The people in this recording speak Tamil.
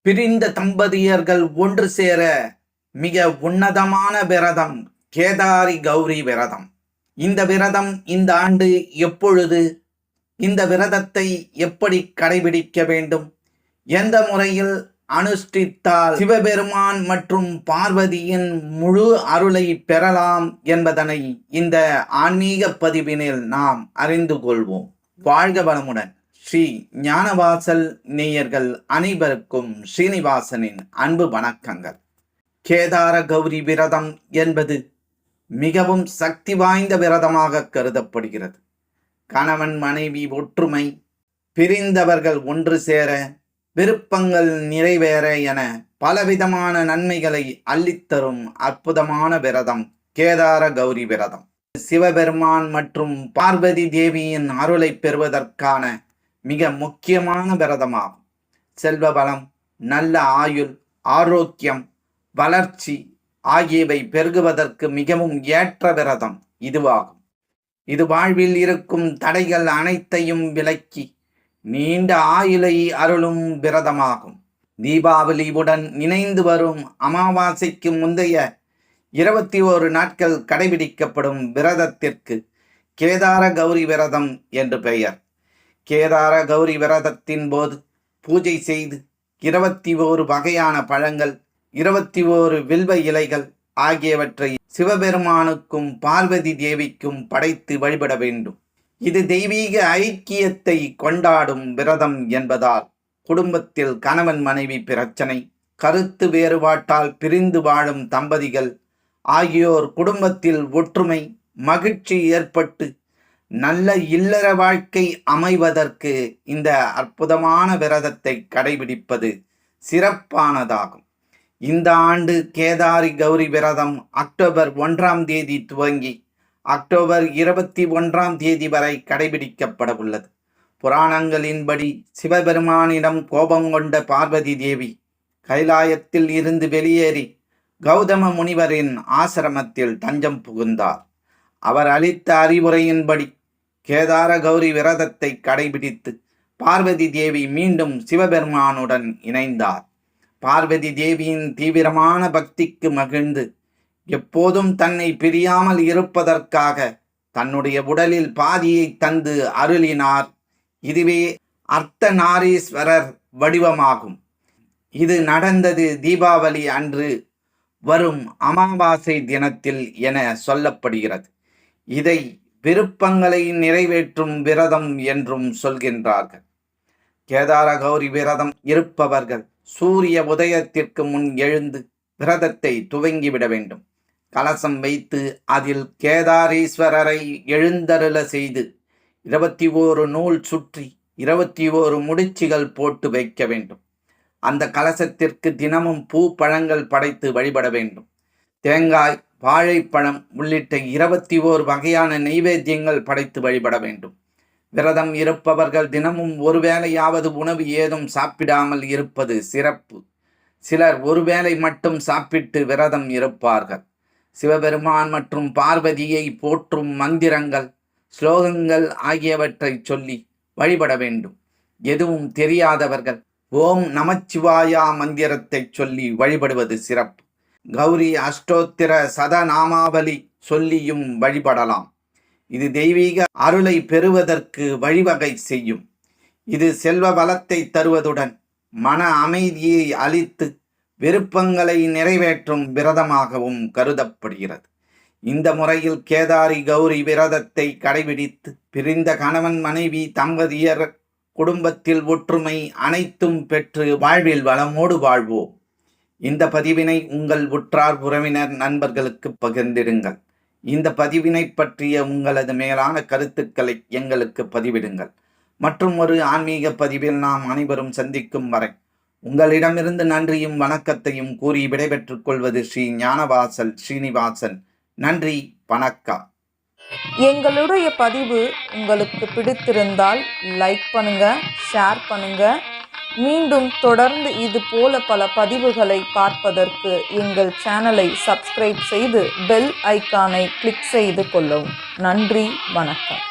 பிரிந்த தம்பதியர்கள் ஒன்று சேர மிக உன்னதமான விரதம் கேதாரி கௌரி விரதம். இந்த விரதம் இந்த ஆண்டு எப்பொழுது, இந்த விரதத்தை எப்படி கடைபிடிக்க வேண்டும், எந்த முறையில் அனுஷ்டித்தால் சிவபெருமான் மற்றும் பார்வதியின் முழு அருளை பெறலாம் என்பதனை இந்த ஆன்மீக பதிவினில் நாம் அறிந்து கொள்வோம். வாழ்க வளமுடன். ஸ்ரீ ஞானவாசல் நேயர்கள் அனைவருக்கும் ஸ்ரீனிவாசனின் அன்பு வணக்கங்கள். கேதார கௌரி விரதம் என்பது மிகவும் சக்தி வாய்ந்த விரதமாக கருதப்படுகிறது. கணவன் மனைவி ஒற்றுமை, பிரிந்தவர்கள் ஒன்று சேர, விருப்பங்கள் நிறைவேற என பலவிதமான நன்மைகளை அள்ளித்தரும் அற்புதமான விரதம் கேதார கௌரி விரதம். சிவபெருமான் மற்றும் பார்வதி தேவியின் அருளை பெறுவதற்கான மிக முக்கியமான விரதமாகும். செல்வ வளம், நல்ல ஆயுள், ஆரோக்கியம், வளர்ச்சி ஆகியவை பெருகுவதற்கு மிகவும் ஏற்ற விரதம் இதுவாகும். இது வாழ்வில் இருக்கும் தடைகள் அனைத்தையும் விலக்கி நீண்ட ஆயுளை அருளும் விரதமாகும். தீபாவளியுடன் இணைந்து வரும் அமாவாசைக்கு முந்தைய 21 நாட்கள் கடைபிடிக்கப்படும் விரதத்திற்கு கேதார கௌரி விரதம் என்று பெயர். கேதார கௌரி விரதத்தின் போது பூஜை செய்து 21 வகையான பழங்கள், 21 வில்வ இலைகள் ஆகியவற்றை சிவபெருமானுக்கும் பார்வதி தேவிக்கும் படைத்து வழிபட வேண்டும். இது தெய்வீக ஐக்கியத்தை கொண்டாடும் விரதம் என்பதால் குடும்பத்தில் கணவன் மனைவி பிரச்சனை, கருத்து வேறுபாட்டால் பிரிந்து வாழும் தம்பதிகள் ஆகியோர் குடும்பத்தில் ஒற்றுமை, மகிழ்ச்சி ஏற்பட்டு நல்ல இல்லற வாழ்க்கை அமைவதற்கு இந்த அற்புதமான விரதத்தை கடைபிடிப்பது சிறப்பானதாகும். இந்த ஆண்டு கேதாரி கௌரி விரதம் அக்டோபர் 1ஆம் தேதி துவங்கி அக்டோபர் 21ஆம் தேதி வரை கடைபிடிக்கப்பட உள்ளது. புராணங்களின்படி சிவபெருமானிடம் கோபம் கொண்ட பார்வதி தேவி கைலாயத்தில் இருந்து வெளியேறி கௌதம முனிவரின் ஆசிரமத்தில் தஞ்சம் புகுந்தார். அவர் அளித்த அறிவுரையின்படி கேதார கௌரி விரதத்தை கடைபிடித்து பார்வதி தேவி மீண்டும் சிவபெருமானுடன் இணைந்தார். பார்வதி தேவியின் தீவிரமான பக்திக்கு மகிழ்ந்து எப்போதும் தன்னை பிரியாமல் இருப்பதற்காக தன்னுடைய உடலில் பாதியை தந்து அருளினார். இதுவே அர்த்தநாரீஸ்வரர் வடிவமாகும். இது நடந்தது தீபாவளி அன்று வரும் அமாவாசை தினத்தில் என சொல்லப்படுகிறது. இதை விருப்பங்களை நிறைவேற்றும் விரதம் என்றும் சொல்கின்றார்கள். கேதார கௌரி விரதம் இருப்பவர்கள் சூரிய உதயத்திற்கு முன் எழுந்து விரதத்தை துவங்கிவிட வேண்டும். கலசம் வைத்து அதில் கேதாரீஸ்வரரை எழுந்தருள செய்து 21 நூல் சுற்றி 21 முடிச்சுகள் போட்டு வைக்க வேண்டும். அந்த கலசத்திற்கு தினமும் பூ பழங்கள் படைத்து வழிபட வேண்டும். தேங்காய், வாழைப்பழம் உள்ளிட்ட 21 வகையான நெய்வேத்தியங்கள் படைத்து வழிபட வேண்டும். விரதம் இருப்பவர்கள் தினமும் ஒருவேளையாவது உணவு ஏதும் சாப்பிடாமல் இருப்பது சிறப்பு. சிலர் ஒருவேளை மட்டும் சாப்பிட்டு விரதம் இருப்பார்கள். சிவபெருமான் மற்றும் பார்வதியை போற்றும் மந்திரங்கள், ஸ்லோகங்கள் ஆகியவற்றை சொல்லி வழிபட வேண்டும். எதுவும் தெரியாதவர்கள் ஓம் நமச்சிவாயா மந்திரத்தை சொல்லி வழிபடுவது சிறப்பு. கௌரி அஷ்டோத்திர சதநாமாவலி சொல்லியும் வழிபடலாம். இது தெய்வீக அருளை பெறுவதற்கு வழிவகை செய்யும். இது செல்வ வளத்தை தருவதுடன் மன அமைதியை அளித்து விருப்பங்களை நிறைவேற்றும் விரதமாகவும் கருதப்படுகிறது. இந்த முறையில் கேதாரி கௌரி விரதத்தை கடைபிடித்து பிரிந்த கணவன் மனைவி தம்பதியர் குடும்பத்தில் ஒற்றுமை அனைத்தும் பெற்று வாழ்வில் வளமோடு வாழ்வோம். இந்த பதிவினை உங்கள் உற்றார் உறவினர் நண்பர்களுக்கு பகிர்ந்திடுங்கள். இந்த பதிவினை பற்றிய உங்களது மேலான கருத்துக்களை எங்களுக்கு பதிவிடுங்கள். மற்றும் ஒரு ஆன்மீக பதிவில் நாம் அனைவரும் சந்திக்கும் வரை உங்களிடமிருந்து நன்றியும் வணக்கத்தையும் கூறி விடைபெற்றுக் கொள்வது ஸ்ரீ ஞானவாசல் ஸ்ரீனிவாசன். நன்றி, வணக்கம். எங்களுடைய பதிவு உங்களுக்கு பிடித்திருந்தால் லைக் பண்ணுங்க, ஷேர் பண்ணுங்க. மீண்டும் தொடர்ந்து இது போல பல பதிவுகளை பார்ப்பதற்கு எங்கள் சேனலை சப்ஸ்கிரைப் செய்து பெல் ஐக்கானை கிளிக் செய்து கொள்ளவும். நன்றி, வணக்கம்.